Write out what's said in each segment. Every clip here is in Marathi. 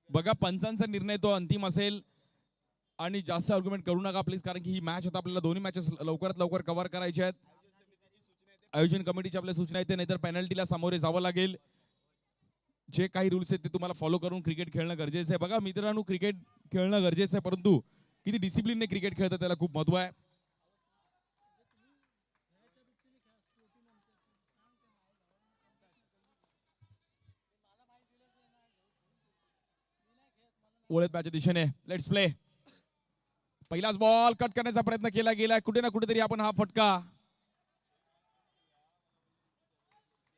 बघा पंचांचा निर्णय तो अंतिम असेल आणि जास्त आर्ग्युमेंट करू नका प्लीज, कारण की ही मॅच आता आपल्याला दोन्ही मॅचेस लवकरात लवकर कव्हर करायच्या आहेत. आयोजन कमिटीच्या आपल्या सूचना आहेत, नाहीतर पेनल्टीला सामोरे जावं लागेल. जे काही रूल्स आहेत ते तुम्हाला फॉलो करून क्रिकेट खेळणं गरजेचं आहे. बघा मित्रांनो, क्रिकेट खेळणं गरजेचं आहे, परंतु किती डिसिप्लिनने क्रिकेट खेळतं त्याला खूप महत्व आहे. वळत मॅचच्या दिशेने लेट्स प्ले. पहिलाच बॉल कट करण्याचा प्रयत्न केला गेला, कुठे ना कुठेतरी आपण हा फटका.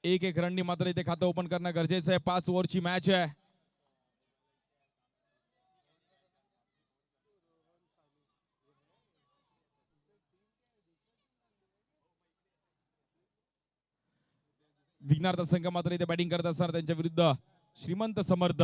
एक रननी मात्र इथे खातं ओपन करणं गरजेचं आहे. 5 ओव्हरची मॅच आहे. विघ्नार्थ संघ मात्र इथे बॅटिंग करत असणार त्यांच्या विरुद्ध श्रीमंत समर्थ.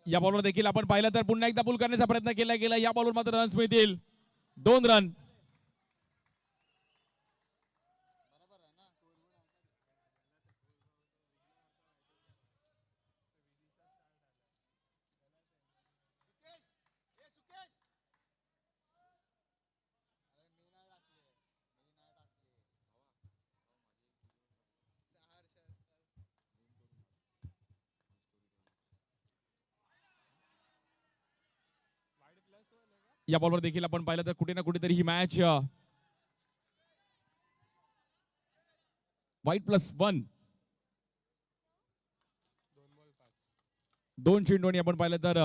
या बॉलवर देखील आपण पाहिलं तर पुन्हा एकदा पुल करण्याचा प्रयत्न केला गेला. या बॉलवर मात्र रन्स मिळतील, 2 रन. या बॉलवर देखील आपण पाहिलं तर कुठे ना कुठेतरी ही मॅच वाईट +1, 2 चेंडूंनी आपण पाहिलं तर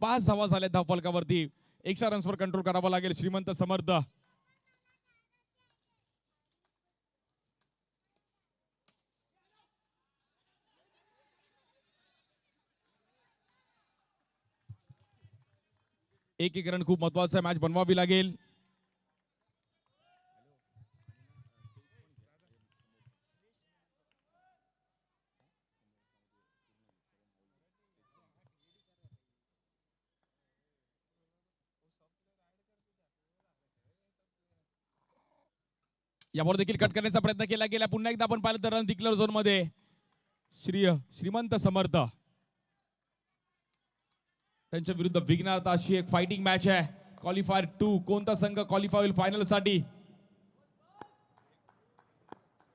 5 धावा झाल्या धाव फलकावरती. 100 रन्सवर कंट्रोल करावा लागेल श्रीमंत समर्थ. एक रन खूप महत्वाचा मॅच बनवावी लागेल. यावर देखील कट करण्याचा प्रयत्न केला गेला. पुन्हा एकदा आपण पाहिलं तर रन डिक्लेअर झोन मध्ये श्रीमंत समर्थ त्यांच्या विरुद्ध विघ्नार्थ. अशी एक फायटिंग मॅच आहे. क्वालिफायर 2, कोणता संघ क्वालिफाय होईल फायनल साठी.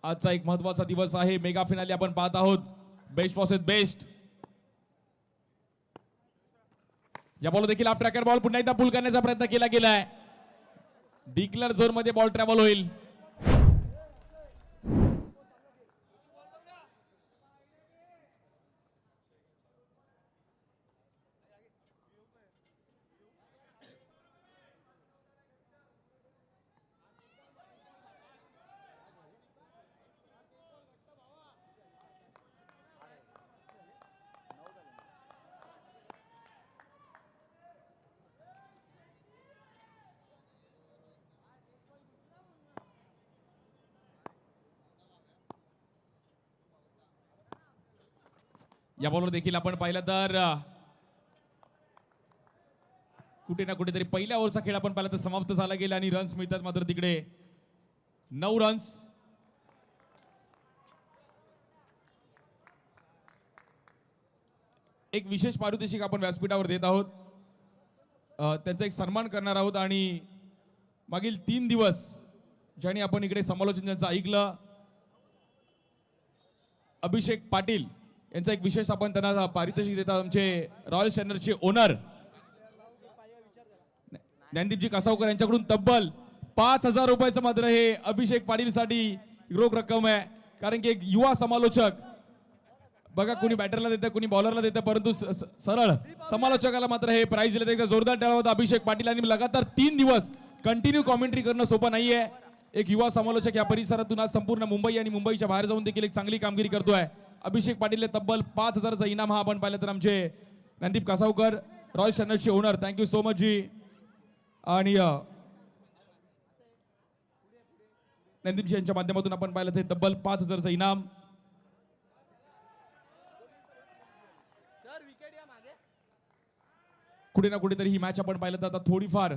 आजचा एक महत्वाचा दिवस आहे. मेगा फिनाले आपण पाहत आहोत. Best versus best. या बॉल देखील आफ्टर ट्रॅकर बॉल पुन्हा एकदा पुल करण्याचा प्रयत्न केला गेलाय. डिक्लेअर झोन मध्ये बॉल ट्रॅव्हल होईल. या बॉलवर देखील आपण पाहिलं तर कुठे ना कुठेतरी पहिल्या ओव्हरचा खेळ आपण पाहिला तर समाप्त झाला गेला आणि रन्स मिळतात मात्र तिकडे 9 रन्स. एक विशेष पारितोषिक आपण व्यासपीठावर देत आहोत. त्यांचा एक सन्मान करणार आहोत आणि मागील 3 दिवस ज्यांनी आपण इकडे समालोचन त्यांचं ऐकलं, अभिषेक पाटील यांचा एक विशेष आपण त्यांना पारितोषिक देतात. आमचे रॉयल चॅलेंजर्सचे ओनर ज्ञानदीपजी कासावकर यांच्याकडून तब्बल 5,000 रुपयाचं मात्र हे अभिषेक पाटील साठी रोख रक्कम आहे. कारण की एक युवा समालोचक बघा, कोणी बॅटरला देतं कोणी बॉलरला देतं, परंतु सरळ समालोचकाला मात्र हे प्राइज दिलं. एकदा जोरदार टाळ्या होता अभिषेक पाटील. आणि लगातार 3 दिवस कंटिन्यू कॉमेंट्री करणं सोपं नाहीये. एक युवा समालोचक या परिसरातून आज संपूर्ण मुंबई आणि मुंबईच्या बाहेर जाऊन देखील एक चांगली कामगिरी करतोय. अभिषेक पाटील तब्बल 5,000चा इनाम हा आपण पाहिलं तर आमचे ज्ञानदीप कासावकर रॉयल चॅलेंजर्सचे owner, thank you so much ji. आणि ज्ञानदीपजी यांच्या माध्यमातून आपण पाहिलं ते तब्बल 5,000चं इनाम. कुठे ना कुठेतरी ही मॅच आपण पाहिलं तर आता थोडीफार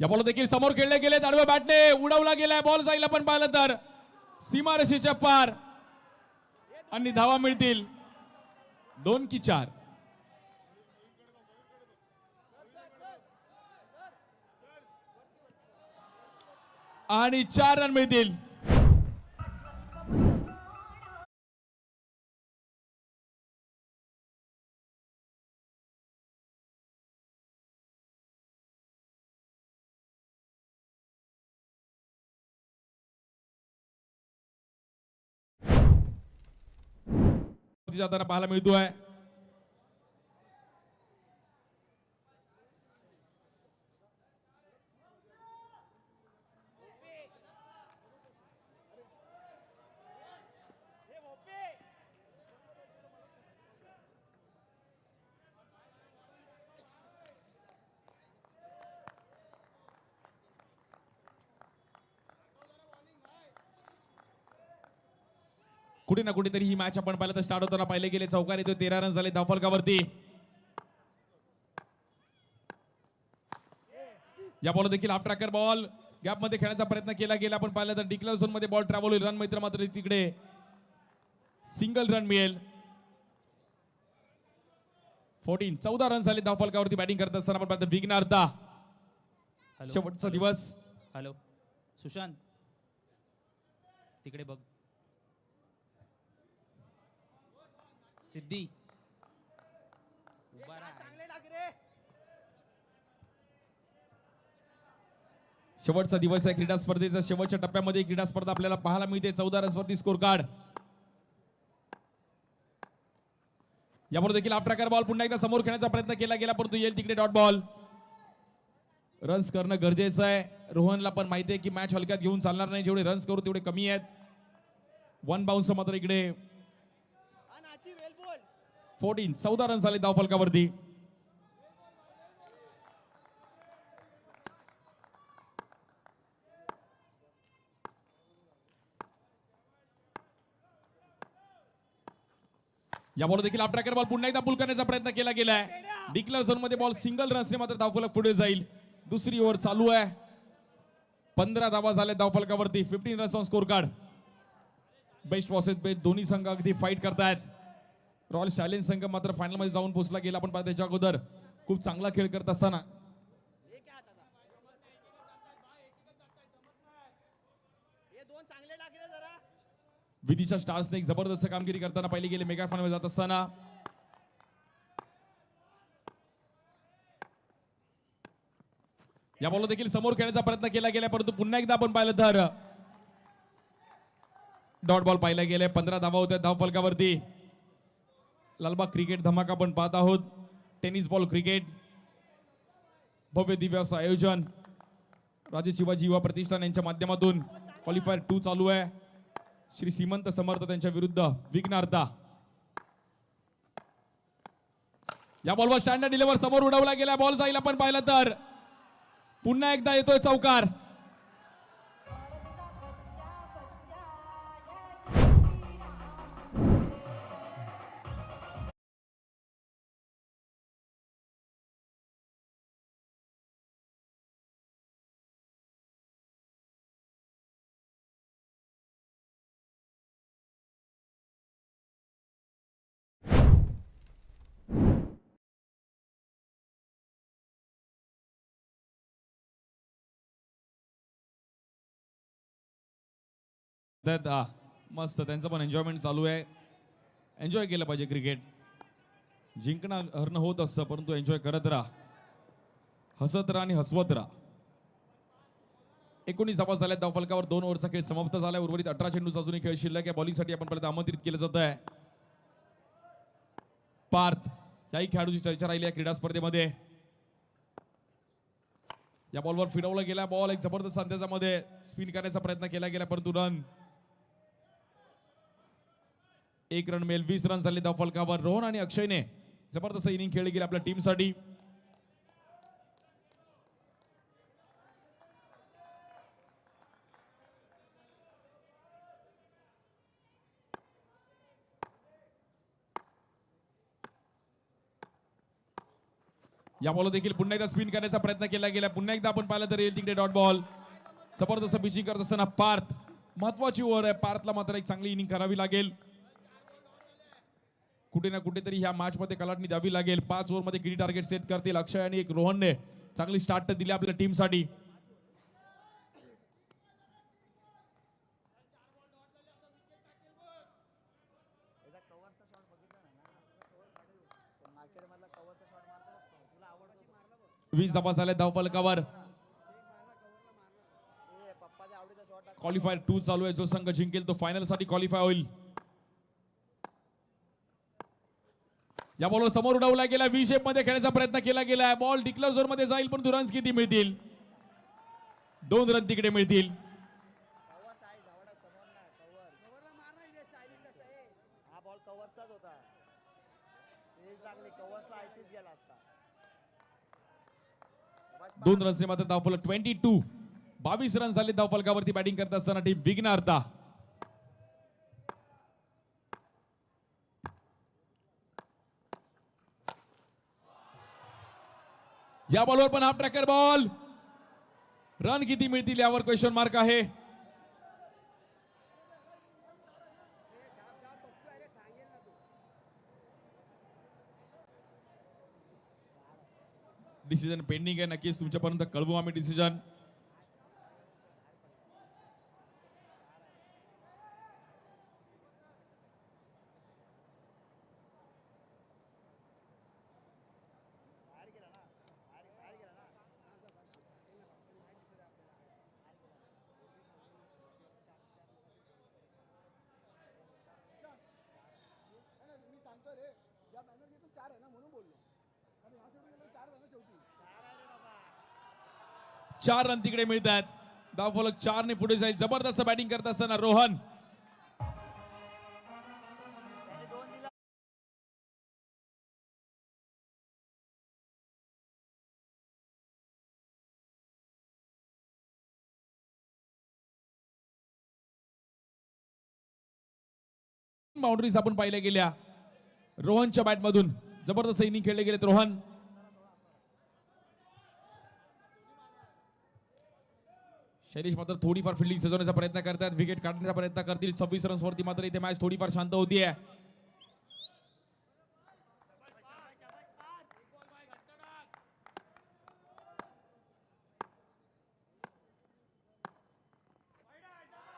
या बॉल देखील समोर खेळले गेले, आडव्या बॅटने उडवला गेलाय बॉल, जाईल आपण पाहिलं तर सीमारेषेच्या पार आणि धावा मिळतील 2 की 4 आणि 4 रन मिळतील. जाताना पाहायला मिळतोय. कुठे ना कुठेतरी ही मॅच आपण पाहिलं तर स्टार्ट होताना पाहिले गेले, चौकार येतो, 13 रन झाले धावफलकावरती. या बॉल देखील हाफ ट्रॅकर बॉल गॅप मध्ये खेळण्याचा प्रयत्न केला गेला, आपण पाहिलं तर डिक्लेअर झोन मध्ये बॉल ट्रॅव्हल होईल, रन मित्र मात्र तिकडे सिंगल रन मिळेल. 14 रन झाले धावफलकावरती बॅटिंग करत असताना आपण पाहतो विघ्नार्था शेवटचा दिवस. हॅलो सुशांत, तिकडे बघ. सिद्धी उभा राहा. शेवटचा दिवस आहे क्रीडा स्पर्धेचा. शेवटच्या टप्प्यामध्ये क्रीडा स्पर्धा आपल्याला पाहायला मिळते. 14 रन्सवरती स्कोर कार्ड. यावर देखील हाफ ट्रॅकर बॉल पुन्हा एकदा समोर खेळण्याचा प्रयत्न केला गेला, परंतु येईल तिकडे डॉट बॉल. रन्स करणं गरजेचं आहे. रोहनला पण माहिती आहे की मॅच हलक्यात घेऊन चालणार नाही, जेवढे रन्स करू तेवढे कमी आहेत. 1 बाउन्स मात्र इकडे 14 रन झाले धावफलकावरती. या बॉल देखील हाफ ट्रॅकर बॉल पुन्हा एकदा पुल करण्याचा प्रयत्न केला गेलाय. डिक्लेअर झोन मध्ये बॉल सिंगल रन्सने मात्र धावफलक पुढे जाईल. दुसरी ओव्हर चालू आहे. 15 धावा झाल्या धावफलकावरती. 15 runs on score card. Best versus best दोन्ही संघ अगदी फाईट करतायत. रॉयल चॅलेंज संघ मात्र फायनल मध्ये जाऊन पोहोचला गेला, आपण पाहतो त्याच्या अगोदर खूप चांगला खेळ करत असताना विदिशा स्टार्सने एक जबरदस्त कामगिरी करताना पाहिले गेले मेगा फायनल जात असताना. या बॉल देखील समोर खेळण्याचा प्रयत्न केला गेला, परंतु पुन्हा एकदा आपण पाहिलं तर डॉट बॉल पाहिला गेले. 15 धावा होत्या धावफलकावरती. लालबाग क्रिकेट धमाका आपण पाहत आहोत. टेनिस बॉल क्रिकेट भव्य दिव्य असं आयोजन राजे शिवाजी युवा प्रतिष्ठान यांच्या माध्यमातून क्वालिफायर 2 चालू आहे. श्री श्रीमंत समर्थ त्यांच्या विरुद्ध विघ्नार्था. या बॉलवर स्टँडर्ड डिलिव्हर समोर उडवला गेला, बॉल जाईल आपण पाहिलं तर पुन्हा एकदा येतोय चौकार. मस्त त्यांचं पण एन्जॉयमेंट चालू आहे. एन्जॉय केलं पाहिजे क्रिकेट. जिंकणं हरणं होत असतं, परंतु एन्जॉय करत राहा, हसत राहा आणि हसवत राहा. 19 धावा झाल्या धावफलकावर. 2 ओव्हरचा खेळ समाप्त झाला. उर्वरित 18 चेंडूचा अजूनही खेळ शिल्लक आहे. बॉलिंगसाठी आपण परत आमंत्रित केलं जात आहे पार्थ. याही खेळाडूची चर्चा राहिली आहे क्रीडा स्पर्धेमध्ये. या बॉलवर फिरवला गेला बॉल, एक जबरदस्त अंदाजामध्ये स्पिन करण्याचा प्रयत्न केला गेला, परंतु रन 1 रन मिळेल. 20 रन झाले धावफलकावर. रोहन आणि अक्षयने जबरदस्त इनिंग खेळली गेली आपल्या टीमसाठी. या बॉल देखील पुन्हा एकदा स्पिन करण्याचा प्रयत्न केला गेला. पुन्हा एकदा आपण पाहिलं तर येईल तिकडे डॉट बॉल. जबरदस्त पिचिंग करत असताना पार्थ, महत्वाची ओव्हर आहे. पार्थला मात्र एक चांगली इनिंग करावी लागेल. कुठे ना कुठेतरी ह्या मॅच मध्ये कलाटणी द्यावी लागेल. 5 ओव्हर मध्ये किती टार्गेट सेट करतील अक्षय आणि एक रोहनने चांगली स्टार्ट दिली आपल्या टीमसाठी. वीस धावा झाल्या धावफलकावर. क्वालिफायर 2 चालू आहे. जो संघ जिंकेल तो फायनल साठी क्वालिफाय होईल. या बॉलवर समोर उडवला गेला. व्ही शेप मध्ये खेळण्याचा प्रयत्न केला गेला. बॉल डिक्लेअर झोन मध्ये जाईल, पण रन्स किती मिळतील? 2 रन तिकडे मिळतील. दोन रन्सने मात्र धावफलक 22. 22 रन झाले धावफलकावरती बॅटिंग करत असताना टीम विघ्नहर्ता. या बॉलवर पण हाफ ट्रॅकर बॉल. रन किती मिळतील यावर क्वेश्चन मार्क आहे. डिसिजन पेंडिंग आहे. नक्कीच तुमच्यापर्यंत कळवू आम्ही डिसिजन. चार रन तिकडे मिळतात. धावफलक 4 ने पुढे जाईल. जबरदस्त बॅटिंग करत असताना रोहन. बाउंड्रीज आपण पाहिल्या गेल्या रोहनच्या बॅट मधून. जबरदस्त इनिंग खेळले गेलेत रोहन. शैलेश मात्र थोडीफार फिल्डिंग सजवण्याचा प्रयत्न करतात. विकेट काढण्याचा प्रयत्न करतील. 26 रन्स वरती मात्र इथे मॅच थोडीफार शांत होतीये.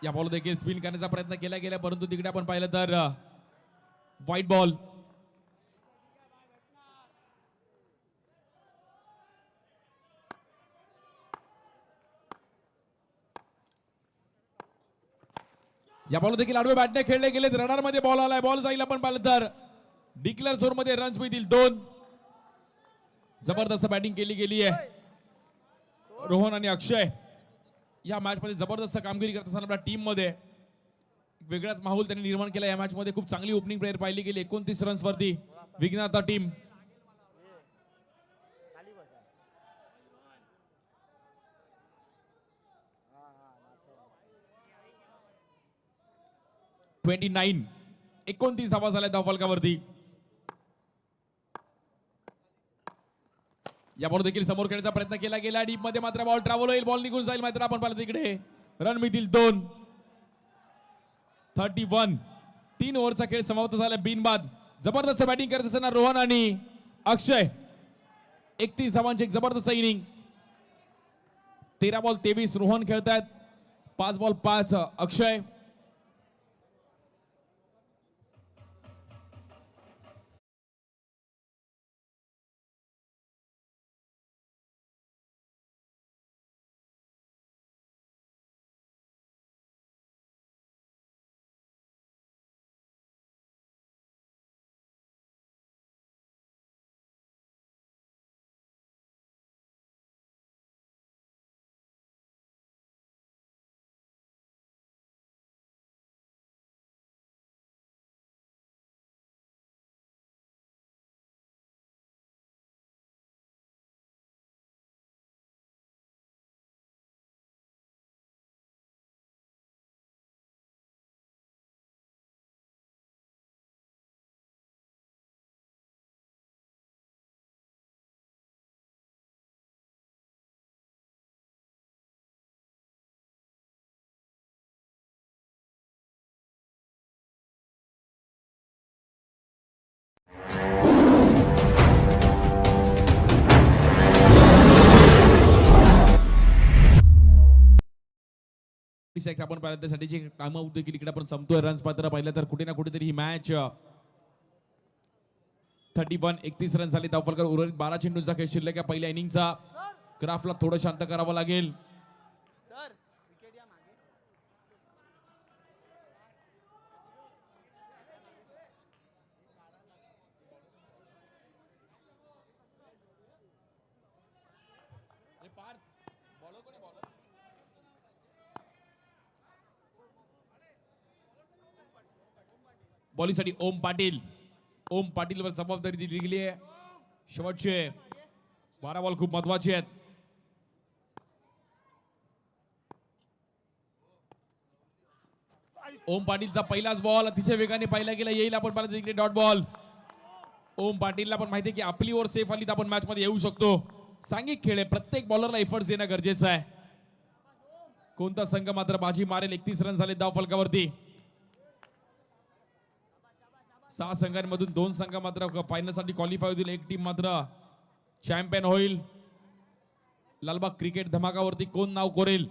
या बॉल देखील स्पिन करण्याचा प्रयत्न केला गेला, परंतु तिकडे आपण पाहिलं तर व्हाईट बॉल. या बॉल देखील आडवे बॅटने खेळले गेले. रडार मध्ये बॉल आलाय. बॉल जाईल आपण पाहिलं तर डिक्लेअर झोन मध्ये रन्स मिळतील 2. जबरदस्त बॅटिंग केली गेली आहे. रोहन आणि अक्षय या मॅच मध्ये जबरदस्त कामगिरी करत असताना आपल्या टीम मध्ये वेगळाच माहोल त्यांनी निर्माण केला. या मॅच मध्ये खूप चांगली ओपनिंग प्लेयर पाहिली गेली. 29 रन्स वरती विघ्नहर्ता टीम. ट्वेंटी 29 धावा झाल्या धावफलकावरती. या बॉल देखील समोर खेळण्याचा प्रयत्न केला गेला. डीप मध्ये मात्र बॉल ट्रॅव्हल होईल. बॉल निघून जाईल. मात्र आपण पाहिलं तिकडे रन मिळतील 2. 31. 3 ओव्हरचा खेळ समाप्त झाला बिनबाद. जबरदस्त बॅटिंग करत असताना रोहन आणि अक्षय. 31 धावांची एक जबरदस्त इनिंग. 13 बॉल 23 रोहन खेळतात. 5 बॉल 5 अक्षय. सेक्स आपण पाहिलं त्यासाठीची टाइम आउट देखील इकडे आपण संपतोय. रन्स पात्र पाहिलं तर कुठे ना कुठेतरी ही मॅच 31 रन झाली. धावफलकावर उर्वरित 12 चेंडूंचा खेळ शिल्लक आहे. पहिल्या इनिंगचा ग्राफला थोडं शांत करावं लागेल. बॉलिंगसाठी ओम पाटील. ओम पाटीलवर जबाबदारी दिली गेली आहे. शेवटचे 12 बॉल खूप महत्वाचे आहेत. ओम पाटीलचा पहिलाच बॉल अतिशय वेगाने पाहिला गेला. येईल आपण पाहिलं तिकडे डॉट बॉल. ओम पाटीलला पण माहिती आहे की आपली ओव्हर सेफ आली तर आपण मॅच मध्ये येऊ शकतो. सांघिक खेळ आहे. प्रत्येक बॉलरला एफर्ट्स देणं गरजेचं आहे. कोणता संघ मात्र बाजी मारेल. 31 रन झाले धावफलकावरती. 6 संघांमधून 2 संघ मात्र फायनल साठी क्वालिफाय होतील. एक टीम मात्र चॅम्पियन होईल. लालबाग क्रिकेट धमाकावरती कोण नाव कोरेल.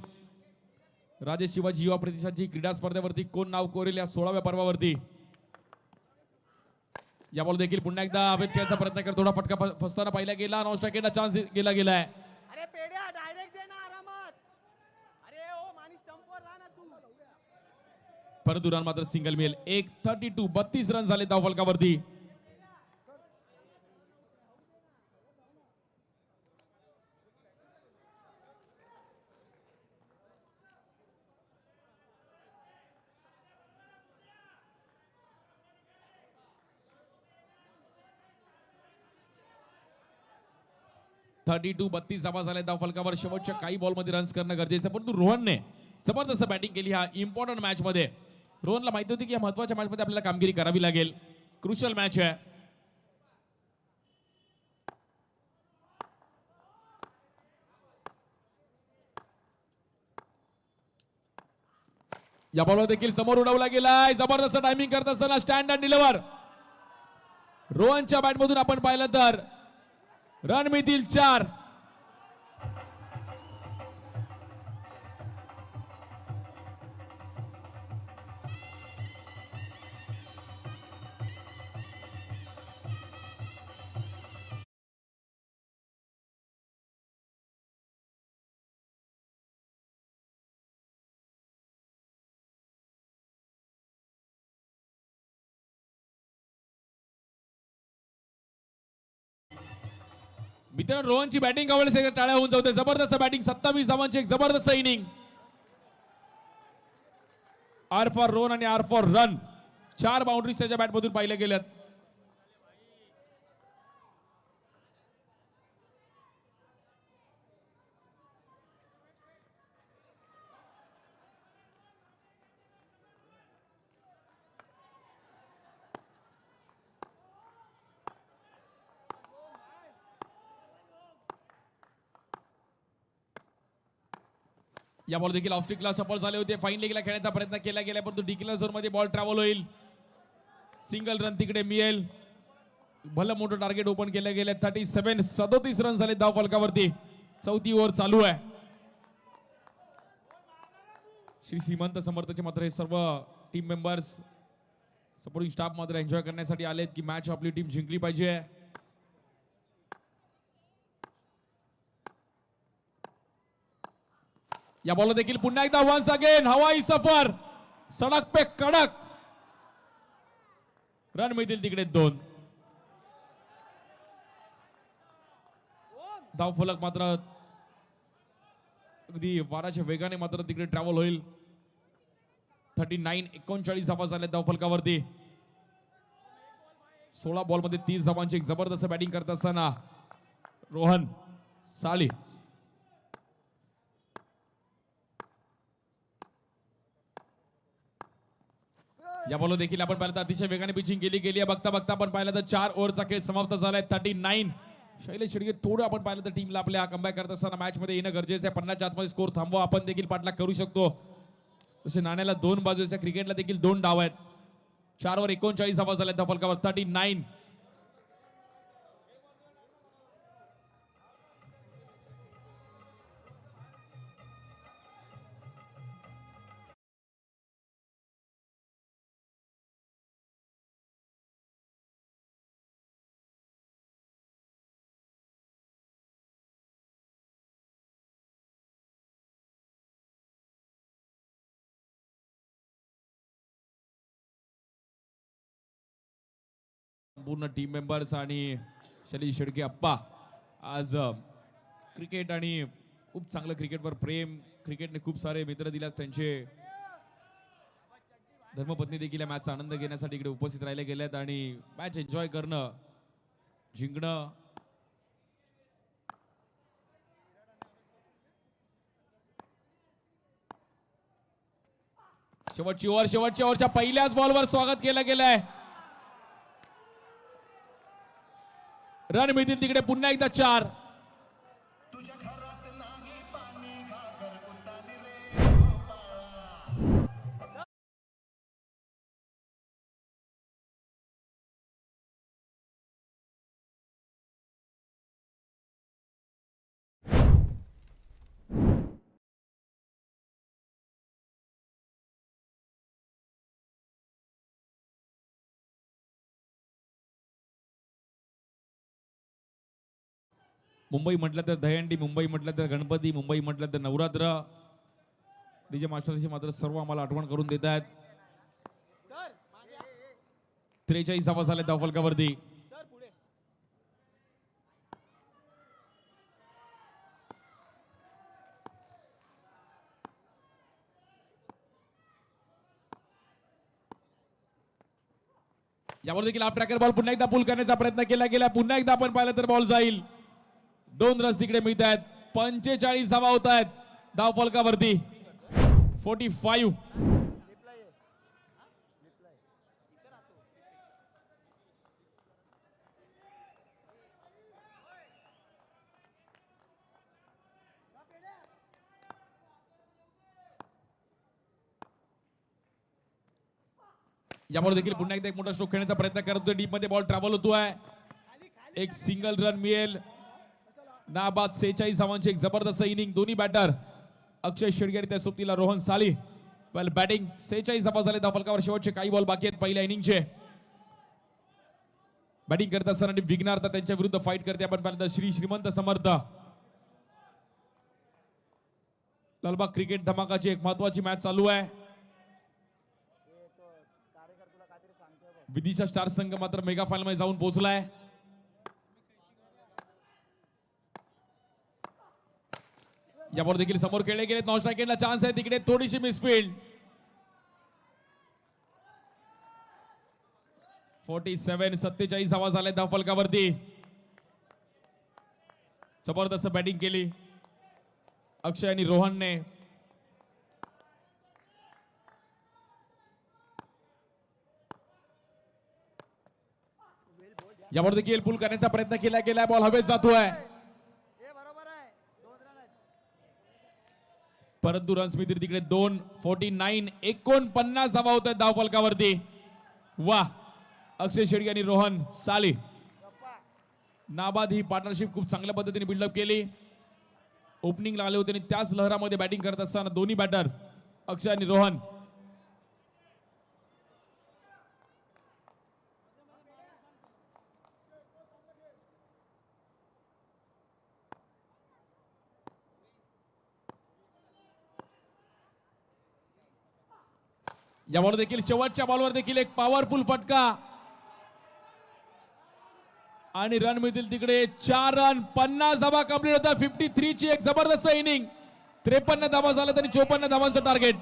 राजे शिवाजी युवा प्रतिष्ठानची क्रीडा स्पर्धेवरती कोण नाव कोरेल या 16व्या पर्वावरती. या बॉल देखील पुन्हा एकदा अभेद खेळायचा प्रयत्न कर. थोडा फटका फसताना पाहिला गेला. नॉनस्ट्रायकला चान्स गेलाय. अरे पेड्या डायरेक्ट दे ना आरामात. अरे ओ मानी स्टंपवर राहा ना तू. परंतु रन मात्र सिंगल मिळेल. 32 रन झाले धावफलकावरती. जमा झाले धावफलकावर. शेवटच्या काही बॉल मध्ये रन्स करणं गरजेचं आहे. परंतु रोहनने जबरदस्त बॅटिंग केली ह्या इम्पॉर्टंट मॅच मध्ये. रोहनला माहिती होती की या महत्वाच्या मॅच मध्ये आपल्याला कामगिरी करावी लागेल. क्रुशल मॅच आहे. या बॉलवर देखील समोर उडवला गेलाय. जबरदस्त टायमिंग करत असताना स्टँड अँड डिलिव्हर. रोहनच्या बॅट मधून आपण पाहिलं तर रन मिळतील 4. मित्रांनो रोहनची बॅटिंग आवडली टाळ्या होऊन जाते. जबरदस्त बॅटिंग. 27 धावांची एक जबरदस्त इनिंग. आर फॉर रोहन आणि आर फॉर रन. 4 बाउंड्रीज त्याच्या बॅटमधून पाहिल्या गेल्यात. या बॉल देखील ऑफ स्टिकला सफल झाले होते. फाईन लेगला खेळण्याचा प्रयत्न केला गेला परंतु डिक्लेअर झोन मध्ये बॉल ट्रॅव्हल होईल. सिंगल रन तिकडे मिळेल. भलं मोठं टार्गेट ओपन केलं गेलं. 37 रन झाले धावफलकावरती. 4थी ओव्हर चालू आहे. श्री श्रीमंत समर्थचे मात्र हे सर्व टीम मेंबर्स सपोर्टिंग स्टाफ मात्र एन्जॉय करण्यासाठी आलेत की मॅच आपली टीम जिंकली पाहिजे. या बॉल देखील पुन्हा एकदा वन्स अगेन हवाई सफर. सडक पे कडक. रन मिळतील तिकडे 2. धावफलक मात्र अगदी वाराच्या वेगाने मात्र तिकडे ट्रॅव्हल होईल. 39 धावा झाल्या धावफलकावरती. 16 बॉल मध्ये 30 धावांची एक जबरदस्त बॅटिंग करत असताना रोहन साली. या बॉल देखील आपण पाहिलं तर अतिशय वेगाने पिचिंग केली गेली आहे. बघता बघता आपण पाहिलं तर 4 ओव्हरचा खेळ समाप्त झालाय. 39. शैलेश शेडगे थोडं आपण पाहिलं तर टीमला आपल्या कमबॅक करत असताना मॅच मध्ये येणं गरजेचं आहे. 50च्या आतमध्ये स्कोर थांबवा. आपण देखील पाठलाग करू शकतो. जसे नाण्याला 2 बाजूच्या क्रिकेटला देखील 2 डाव आहेत. 4 ओव्हर 39 धावा झाल्या धावफलकावर. 39. पूर्ण टीम मेंबर्स आणि शैलेश शेडके अप्पा आज क्रिकेट आणि खूप चांगलं क्रिकेटवर प्रेम, क्रिकेटने खूप सारे मित्र दिल्यास त्यांचे धर्मपत्नी देखील या मॅचचा आनंद घेण्यासाठी इकडे उपस्थित राहिले गेलेत आणि मॅच एन्जॉय करणं, जिंकणं शेवटची ओव्हर, शेवटच्या ओव्हरच्या पहिल्याच बॉलवर स्वागत केलं गेलंय. रन मिळतील तिकडे पुन्हा एकदा 4. मुंबई म्हटलं तर दहीहंडी, मुंबई म्हटलं तर गणपती, मुंबई म्हटलं तर नवरात्र. डीजे मास्टरची मात्र सर्व आम्हाला आठवण करून देत आहेत. सर मागे या. 43 धावा झाल्या धावफलकावरती. सर पुढे. यावर देखील हाफ ट्रॅकर बॉल पुन्हा एकदा पुल करण्याचा प्रयत्न केला गेला. पुन्हा एकदा आपण पाहिलं तर बॉल जाईल. 2 रन्स तिकडे मिळत आहेत. 45 धावा होत आहेत धावफलकावरती. 45. यामुळे देखील पुन्हा एकदा एक मोठा स्ट्रोक खेळण्याचा प्रयत्न करतोय. डीप मध्ये बॉल ट्रॅव्हल होतोय. एक सिंगल रन मिळेल. नाबाद 46 धावांची एक जबरदस्त इनिंग. दोन्ही बॅटर अक्षय शेडगे आणि त्या सोबतीला रोहन साली वेल बॅटिंग. 46 धावा झाले धावफलकावर. शेवटचे काही बॉल बाकी आहेत पहिल्या इनिंगचे. बॅटिंग करत असताना विघ्नार्थ त्यांच्या विरुद्ध फाईट करते आपण पाहिलं श्री श्रीमंत समर्थ. लालबाग क्रिकेट धमाकाची एक महत्वाची मॅच चालू आहे. विधीचा स्टार संघ मात्र मेगा फायनल मध्ये जाऊन पोहोचलाय. यावर देखील समोर खेळले गेले. नॉन स्ट्राइकला चान्स आहे तिकडे. थोडीशी मिसफील्ड. 47 धावा झाल्या धावफलकावरती. जबरदस्त बॅटिंग केली अक्षय आणि रोहनने. यावर देखील पुल करण्याचा प्रयत्न केला गेला. बॉल हवेत जातोय हे बरोबर आहे. 2 रन आहेत. परंतु रन्स मिळतील तिकडे 2. 49 49 धावा होत आहेत धावफलकावरती. वाह अक्षय शेडगे आणि रोहन साली. नाबाद ही पार्टनरशिप खूप चांगल्या पद्धतीने बिल्डअप केली. ओपनिंगला आले होते आणि त्याच लहरामध्ये बॅटिंग करत असताना दोन्ही बॅटर अक्षय आणि रोहन यावर देखील शेवटच्या बॉलवर देखील एक पॉवरफुल फटका आणि रन मिळतील तिकडे 4 रन. 50 धावा कंप्लीट होता. 53 ची एक जबरदस्त इनिंग. 53 धावा झाल्या आणि 54 धावांचं टार्गेट.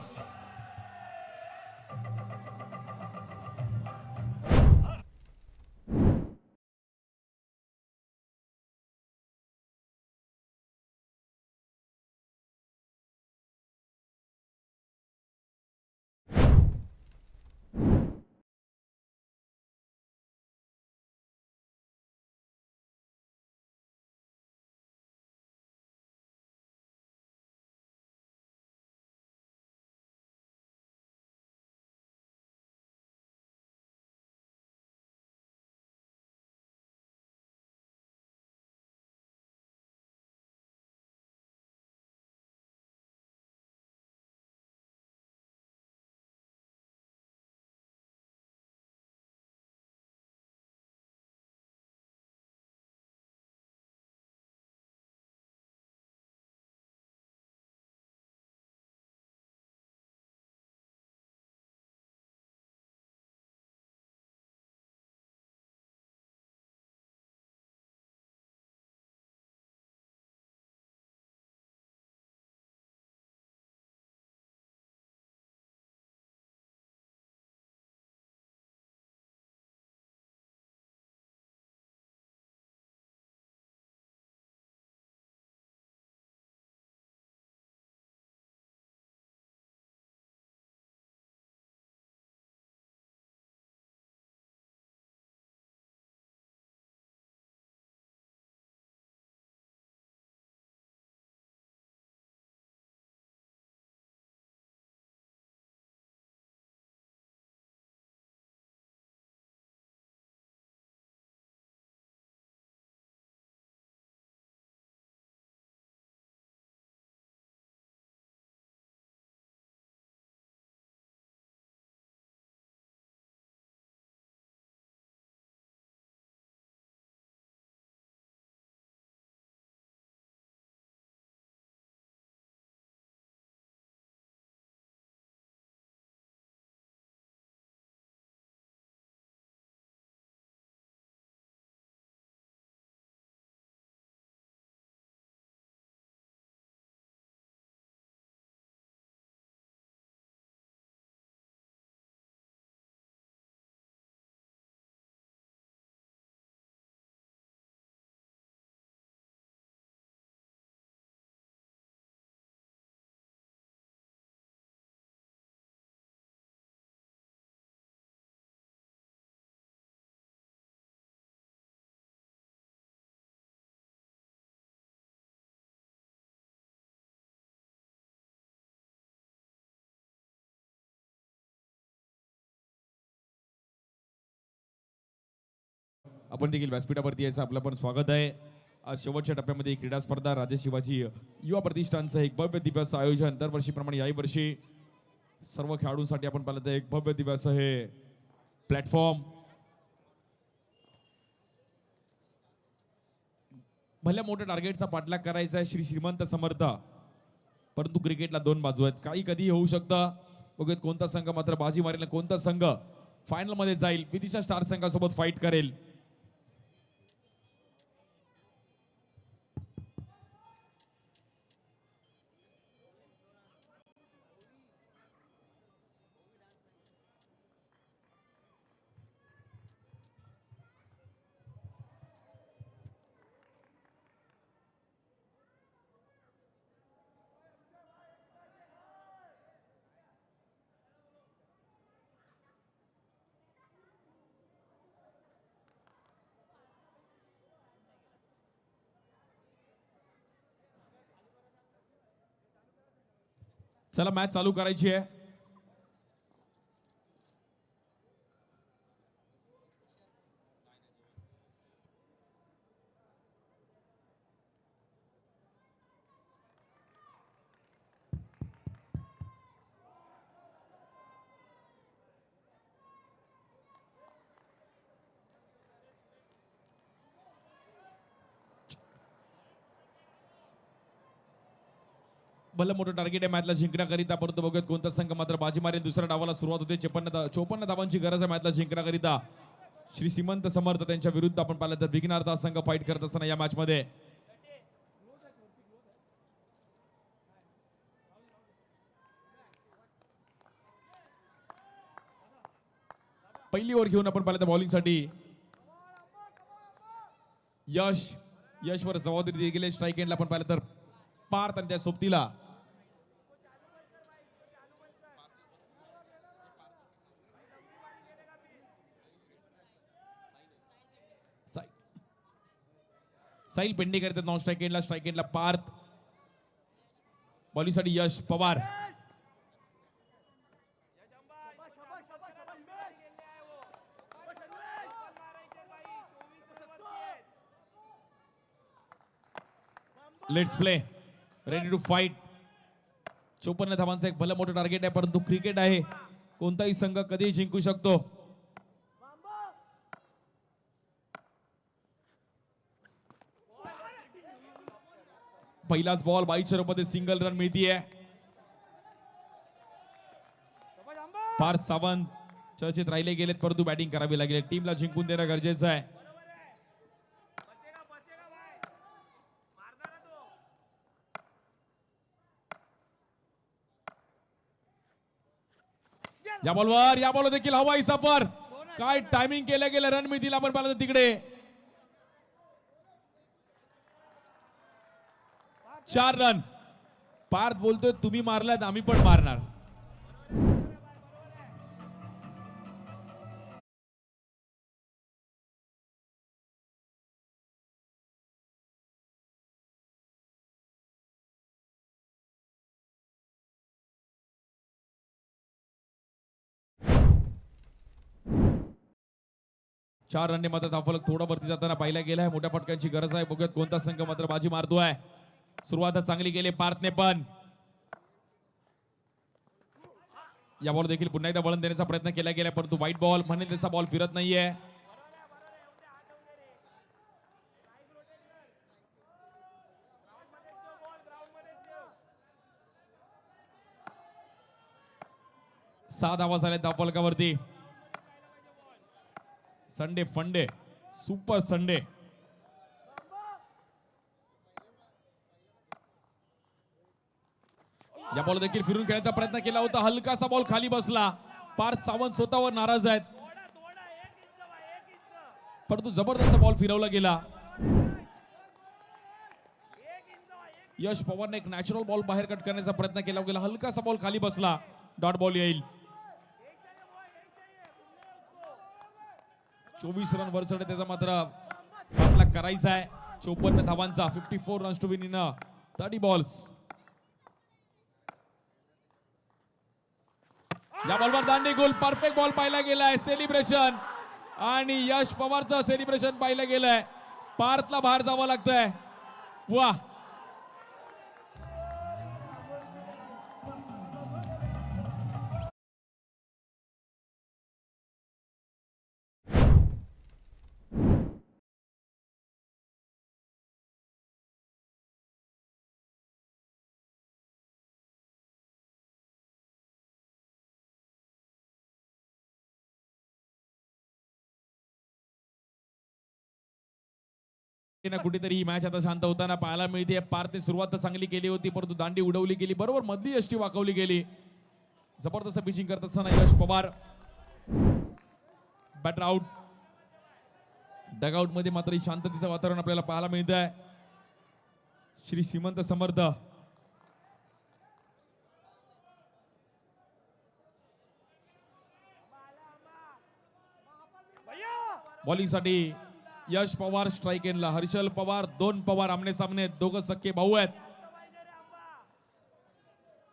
आपण देखील व्यासपीठावरती यायचं आपलं पण स्वागत आहे. आज शेवटच्या टप्प्यामध्ये क्रीडा स्पर्धा राजे शिवाजी युवा प्रतिष्ठानचं एक भव्य दिव्य असं आयोजन. दरवर्षीप्रमाणे याही वर्षी सर्व खेळाडूंसाठी आपण पाहिलं तर एक भव्य दिव्य असं हे प्लॅटफॉर्म. भल्या मोठ्या टार्गेटचा पाठलाग करायचा आहे श्री श्रीमंत समर्थ, परंतु क्रिकेटला दोन बाजू आहेत, काही कधी होऊ शकतं. बघूयात कोणता संघ मात्र बाजी मारेल, कोणता संघ फायनल मध्ये जाईल, विदिशा स्टार संघासोबत फाईट करेल. चला मॅच चालू करायची आहे. भलं मोठं टार्गेट आहे मॅचला जिंकण्याकरिता, परंतु बघूयात कोणता संघ मात्र बाजी मारेल. दुसऱ्या डावाला सुरुवात होते. 54 धावांची गरज आहे मॅचला जिंकण्याकरिता. श्री श्रीमंत समर्थ त्यांच्या विरुद्ध आपण पाहिलं तर बिगिनार्थ संघ फाईट करत असताना या मॅच मध्ये पहिली ओव्हर घेऊन आपण पाहिलं तर बॉलिंगसाठी यशवर जबाबदारी दिली गेली. स्ट्राईक एंडला आपण पाहिलं तर पार्थ आणि त्या सोबतीला साहिल पेंडेकर येतात. नॉन स्ट्राईक एंडला पार्थ, बॉलिंगसाठी Yash Pawar. Let's play, ready to fight. 54 धावांचं एक भलं मोठं टार्गेट आहे, परंतु क्रिकेट आहे, कोणताही संघ कधीही जिंकू शकतो. पहिलाच बॉल 22 रूपये सिंगल रन मिळतीये. पार्थ सावंत चर्चेत राहिले गेलेत, परंतु बॅटिंग करावी लागेल. टीमला जिंकून देणं गरजेचं आहे. या बॉलवर देखील हवाई सफर. काय टायमिंग केलं गेलं, रन मिळतील आपण पाहिलं तिकडे. 4 रन. पार्थ बोलतोय तुम्ही मारलात आम्ही पण मारणार. चार रनने मात्र धावफलक थोडा वरती जाताना पाहिला गेलाय. मोठ्या फटक्यांची गरज आहे. बघूयात कोणता संघ मात्र बाजी मारतोय. सुरुवात चांगली केली पार्थने, पण या बॉल देखील पुन्हा एकदा वळण देण्याचा प्रयत्न केला गेला, परंतु व्हाईट बॉल म्हणेल त्याचा बॉल फिरत नाहीये. सहा धावा झाल्या धावफलकावरती. संडे फंडे, सुपर संडे. या बॉल देखील फिरून खेळायचा प्रयत्न केला होता, हलकासा बॉल खाली बसला. पार्थ सावंत स्वतःवर नाराज आहेत, परंतु जबरदस्त बॉल फिरवला गेला. यश पवारने एक नॅचरल बॉल बाहेर कट करण्याचा प्रयत्न केला गेला, हलकासा बॉल खाली बसला. डॉट बॉल येईल. 24 रन वर चढे त्याचा मात्र पाठलाग करायचा आहे. 54 धावांचा, 54 runs to win in 30 balls. या बॉलवर दांडी गोल, परफेक्ट बॉल पाहिला गेलाय. सेलिब्रेशन आणि यश पवारचं सेलिब्रेशन पाहिलं गेलंय. पार्थला बाहेर जावं लागतंय. वा, ना कुठेतरी ही मॅच आता शांत होताना पाहायला मिळते. पार्थने सुरुवात तर चांगली केली होती, परंतु दांडी उडवली गेली, बरोबर मधली यष्टी वाकवली गेली. जबरदस्त पिचिंग करत असताना यश पवार बॅटर आउट. डगआउट मध्ये मात्र शांततेचं वातावरण आपल्याला पाहायला मिळत आहे. श्री श्रीमंत समर्थ बॉलिंगसाठी यश पवार स्ट्राइक एंडला. हर्षल पवार, दोन पवार आमने सामने, दोघं सख्खे भाऊ आहेत,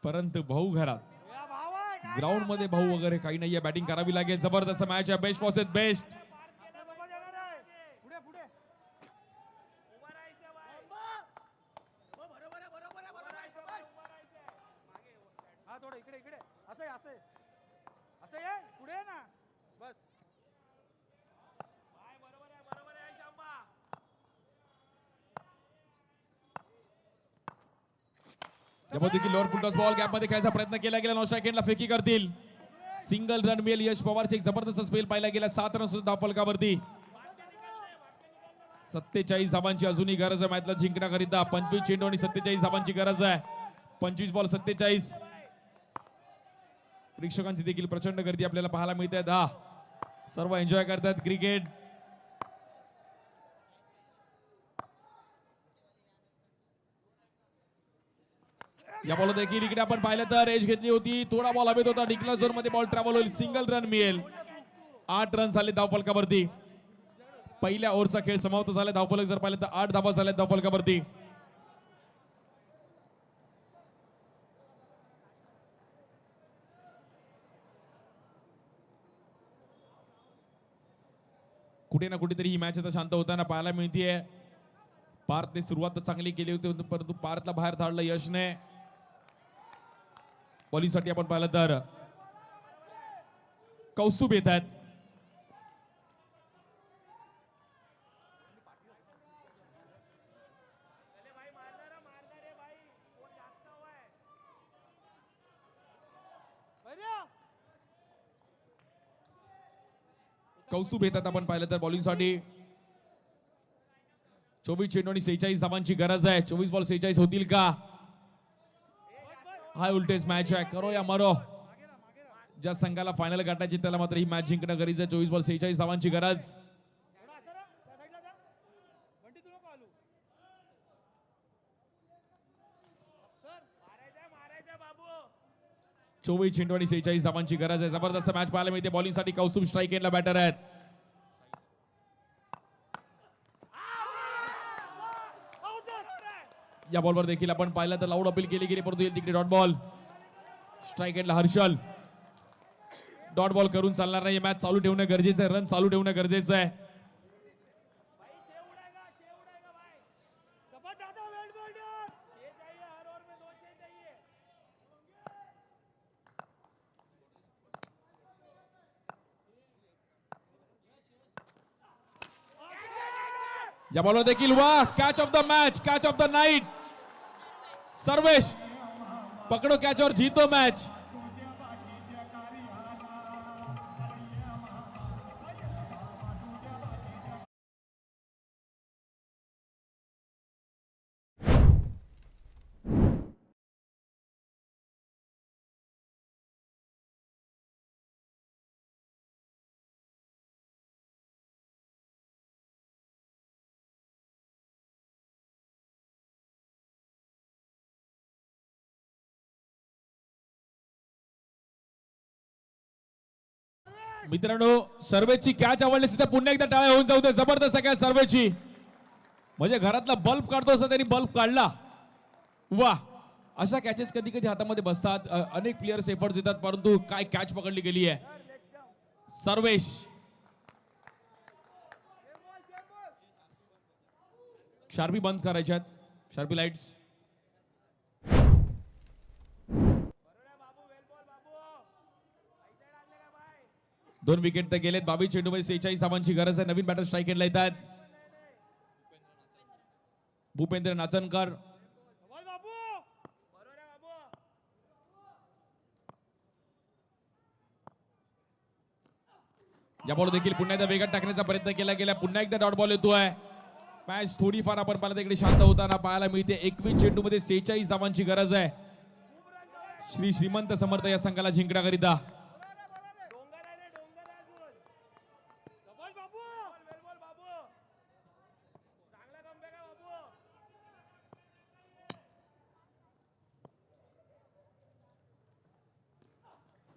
परंतु भाऊ घरात. ग्राउंड मध्ये भाऊ वगैरे काही नाहीये. बॅटिंग करावी लागेल. जबरदस्त मॅच आहे. बेस्ट फॉसेट बेस्ट. देखील लोअर फुलटॉस बॉल गॅप मध्ये खेळायचा प्रयत्न केला गेला. नॉन स्ट्राइक एंडला फेकी करतील. सिंगल रन मिळेल. यश पवारचे एक जबरदस्त स्पेल पाहिला गेला. 7 रन सुद्धा धावफलकावरती. 47 धावांची अजूनही गरज आहे मॅचला जिंकण्याकरिता. 25 चेंडू आणि 47 धावांची गरज आहे. 25 बॉल 47. प्रेक्षकांची देखील प्रचंड गर्दी आपल्याला पाहायला मिळते. 10 सर्व एन्जॉय करतात क्रिकेट. या बॉल देखील इकडे आपण पाहिलं तर एज घेतली होती. थोडा बॉल हवेत होता. डिक्लेअर झोन मध्ये बॉल ट्रॅव्हल होईल. सिंगल रन मिळेल. 8 रन झाले धावफलकावरती. पहिल्या ओव्हरचा खेळ समाप्त झाला. धावफलक जर पाहिलं तर 8 धावा झाल्या धावफलकावरती. कुठे ना कुठेतरी ही मॅच आता शांत होताना पाहायला मिळतीये. पार्थने सुरुवात तर चांगली केली होती, परंतु पार्थला बाहेर धाडलं यशने. बॉलिंगसाठी आपण पाहिलं तर कौस्तुभ येत आहेत. कौस्तुभ येतात आपण पाहिलं तर बॉलिंगसाठी. 24 चेंडू आणि 46 धावांची गरज आहे. 24 बॉल 46 होतील का? हाय उलटेज मॅच आहे. करो या मरो. ज्या संघाला फायनल गाठायची त्याला मात्र ही मॅच जिंकणं गरजेचं आहे. 24 बॉल 46 धावांची गरज. 24 चेंडू आणि 46 धावांची गरज आहे. जबरदस्त मॅच पाहायला मिळते. बॉलिंगसाठी कौस्तुभ स्ट्राइक एंडला बॅटर आहेत. या बॉलवर देखील आपण पाहिलं तर लाऊड अपील केली गेली, परंतु तिकडे डॉट बॉल. स्ट्राइक एंडला हर्षल. डॉट बॉल करून चालणार नाही. मॅच चालू ठेवणं गरजेचं आहे. रन चालू ठेवणं गरजेचं आहे. या बॉलवर देखील वाह, catch of the match, catch of the night. Sarvesh पकडो कॅच और जीतो मॅच. मित्रांनो, सर्वेची कॅच आवडली असेल तर पुन्हा एकदा टाळ्या होऊन जाऊ दे. जबरदस्त कॅच सर्वेची. म्हणजे घरातला बल्ब काढतो असं त्यांनी बल्ब काढला. वा, अशा कॅचेस कधी कधी हातामध्ये बसतात. अनेक प्लेयर्स एफर्ट देतात, परंतु काय कॅच पकडली गेली आहे. सर्वेश शार्पी बंद करायच्यात. Sharpy lights. दोन विकेट तर गेलेत. 22 चेंडूमध्ये 46 धावांची गरज आहे. नवीन बॅटर स्ट्राईक एंडला येतात. भूपेंद्र नाचनकर. बोल बाबू बरोबर आहे बाबू. या बॉल देखील पुन्हा एकदा वेगात टाकण्याचा प्रयत्न केला गेला. पुन्हा एकदा डॉट बॉल येतोय. मॅच थोडीफार आपण पाहिलं तिकडे शांत होताना पाहायला मिळते. 21 चेंडूमध्ये 46 धावांची गरज आहे श्री श्रीमंत समर्थ या संघाला जिंकण्याकरिता. डोंगर आहे रे डोंगर आहे अजून. बोल बाबू बोल बाबू. चांगला कमबॅक आहे बाबू.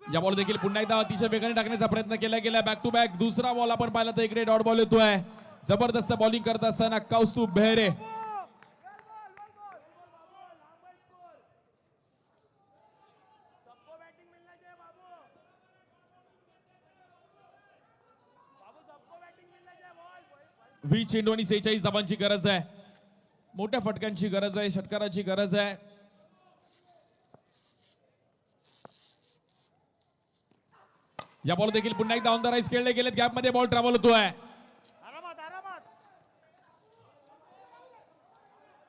या बॉल देखील पुन्हा एकदा अतिशय वेगाने टाकण्याचा प्रयत्न केला गेला. बॅक टू बॅक दुसरा बॉल आपण पाहिला तर इकडे डॉट बॉल येतोय. जबरदस्त बॉलिंग करत असताना कौस्तुभ बेहरे. सबको बैटिंग मिलना चाहिए बाबू. बाबू सबको बैटिंग मिलना चाहिए बॉल. 20 चेंडू आणि 46 धावांची गरज आहे. मोठ्या फटक्यांची गरज आहे. षटकाराची गरज आहे. या बॉल देखील पुन्हा एकदा ऑन द राईस खेळले गेलेत. गॅप मध्ये बॉल ट्रॅव्हल होतोय. आरामात आरामात.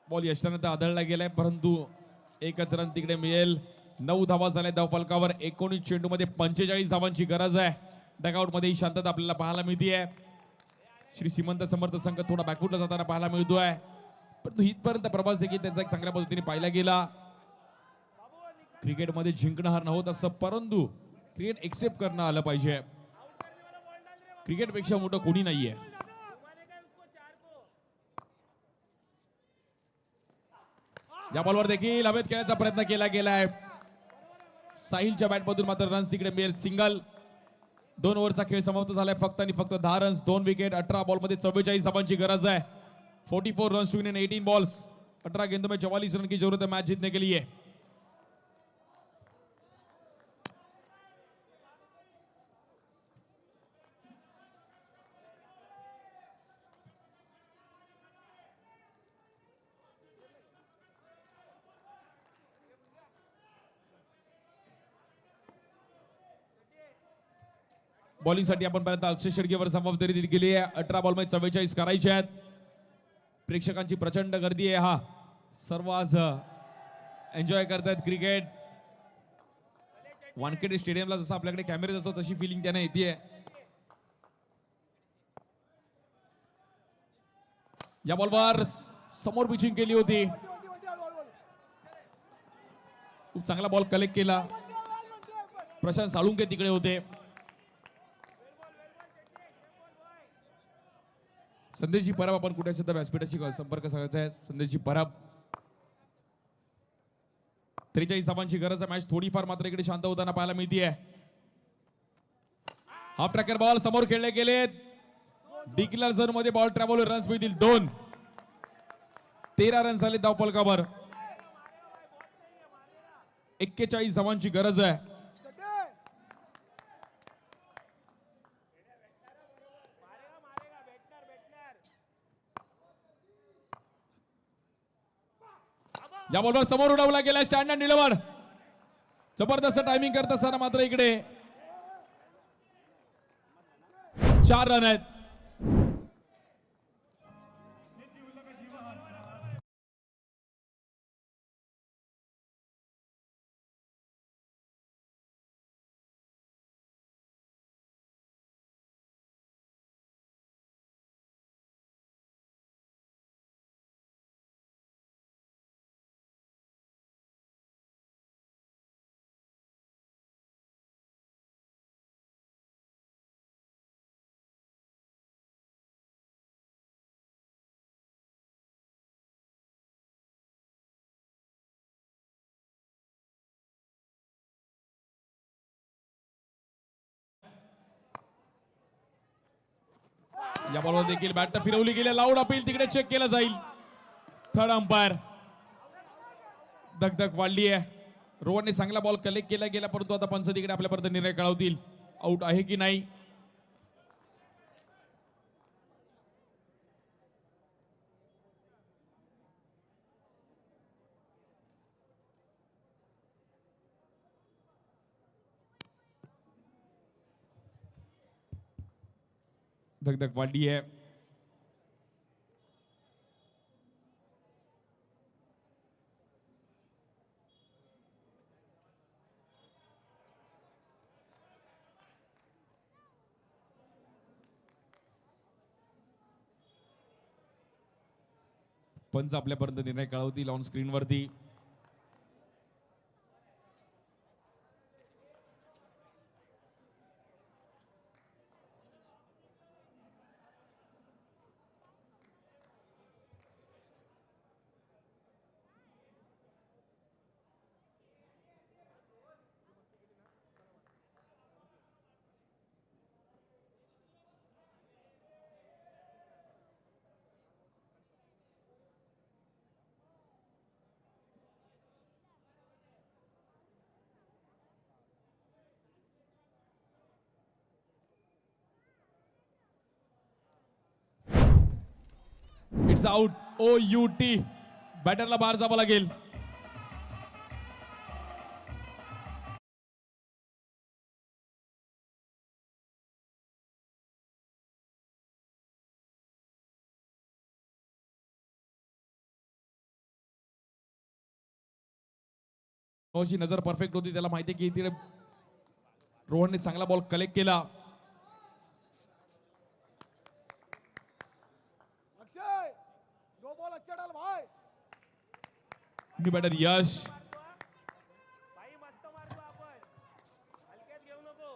बॉल यष्टानंतर आदळला गेलाय परंतु एकच रन तिकडे मिळेल. 9 धावा झाल्या धावफलकावर. 19 चेंडूमध्ये 45 धावांची गरज आहे. डगआउट मध्ये ही शांतता आपल्याला पाहायला मिळतीये. श्री श्रीमंत समर्थ संघ थोडा बॅकफुटला जाताना पाहायला मिळतोय परंतु इथपर्यंत प्रवास देखील त्यांचा एक चांगल्या पद्धतीने पाहिला गेला. क्रिकेटमध्ये जिंकणं हार नव्हत असं परंतु क्रिकेट एक्सेप्ट करणं आलं पाहिजे. क्रिकेटपेक्षा मोठं कोणी नाहीये. या बॉलवर देखील हवेत खेळण्याचा प्रयत्न केला गेलाय. साहिलच्या बॅटमधून मात्र रन्स तिकडे मिळेल. सिंगल. 2 ओव्हरचा खेळ समाप्त झालाय. फक्त आणि फक्त 10 रन्स 2 विकेट. 18 बॉलमध्ये 44 धावांची गरज आहे. 44 runs to win in 18 balls. 18 गेंदों में 44 रन की जरूरत है मैच जीतने के लिए. बॉलिंगसाठी आपण पाहता अक्षय शेडगेवर जबाबदारी दिली गेली आहे. 18 बॉलमध्ये 44 करायचे आहेत. प्रेक्षकांची प्रचंड गर्दी आहे. हा सर्व आज एन्जॉय करतात क्रिकेट. वानखेडे स्टेडियमला जसं आपल्याकडे कॅमेरे असतो तशी फिलिंग त्यांना येते. या बॉलवर समोर पिचिंग केली होती. खूप चांगला बॉल कलेक्ट केला. प्रशांत साळुंके तिकडे होते. संदेशजी परब आपण कुठे असेल तर व्यासपीठाशी संपर्क साधायचा. संदेशजी परब. 43 धावांची गरज आहे. मॅच थोडीफार मात्र इकडे शांत होताना पाहायला मिळतीये. हाफ ट्रॅकर बॉल समोर खेळले गेलेत. डिक्लेअर झोन मध्ये बॉल ट्रॅव्हल. रन्स मिळतील 2. 13 रन झाले धावफलकावर. 41 धावांची गरज आहे. या बॉलवर समोर उडवला गेला. स्टँडर्ड निलवड. जबरदस्त टायमिंग करत असताना मात्र इकडे 4 रन आहेत. या बॉलवर देखील बॅट फिरवली गेली. लाऊड अपील तिकडे चेक केलं जाईल. Third umpire. धगधग वाढली आहे. रोहनने चांगला बॉल कलेक्ट केला गेला परंतु आता पंच तिकडे आपल्यापर्यंत निर्णय कळवतील आउट आहे की नाही. धगधग वाढली आहे. पंच आपल्यापर्यंत निर्णय कळवतील ऑन स्क्रीन वरती. It's out. OUT. बॅटरला बाहेर जावं लागेल. रोहनची नजर परफेक्ट होती. त्याला माहिती की तिने रोहनने चांगला बॉल कलेक्ट केला. अक्षय दो बॉल अच्छे डाल भाई. न्यू बॅटर यश. भाई मस्त मारतो आपण. हलक्यात घेऊ नको.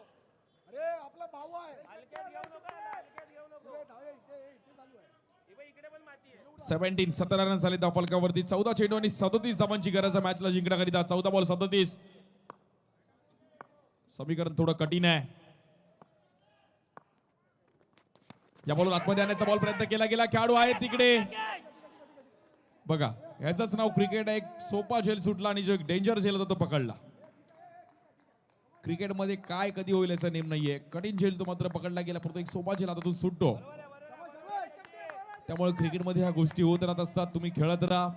अरे आपला भाऊ आहे. हलक्यात घेऊ नको. हलक्यात घेऊ नको. इकडे धाव आहे, इथे चालू आहे. हे बघ, इकडे पण माती आहे. 17 रन झाले धावफलकावरती. 14 चेंडू आणि 37 धावांची गरज आहे मॅचला जिंकण्याकरिता. 14 बॉल 37. समीकरण थोडं कठीण आहे. या बॉलवर आतमध्ये आणण्याचा बॉल प्रयत्न केला गेला. खेळाडू आहे तिकडे. बघा ह्याचंच नाव क्रिकेट आहे. एक सोपा झेल सुटला आणि जो एक डेंजर झेल होता तो पकडला. क्रिकेटमध्ये काय कधी होईल याचा नेम नाहीये. कठीण झेल तो मात्र पकडला गेला, परंतु एक सोपा झेल आता तो सुटतो. त्यामुळे क्रिकेटमध्ये ह्या गोष्टी होत राहत असतात. तुम्ही खेळत राहा,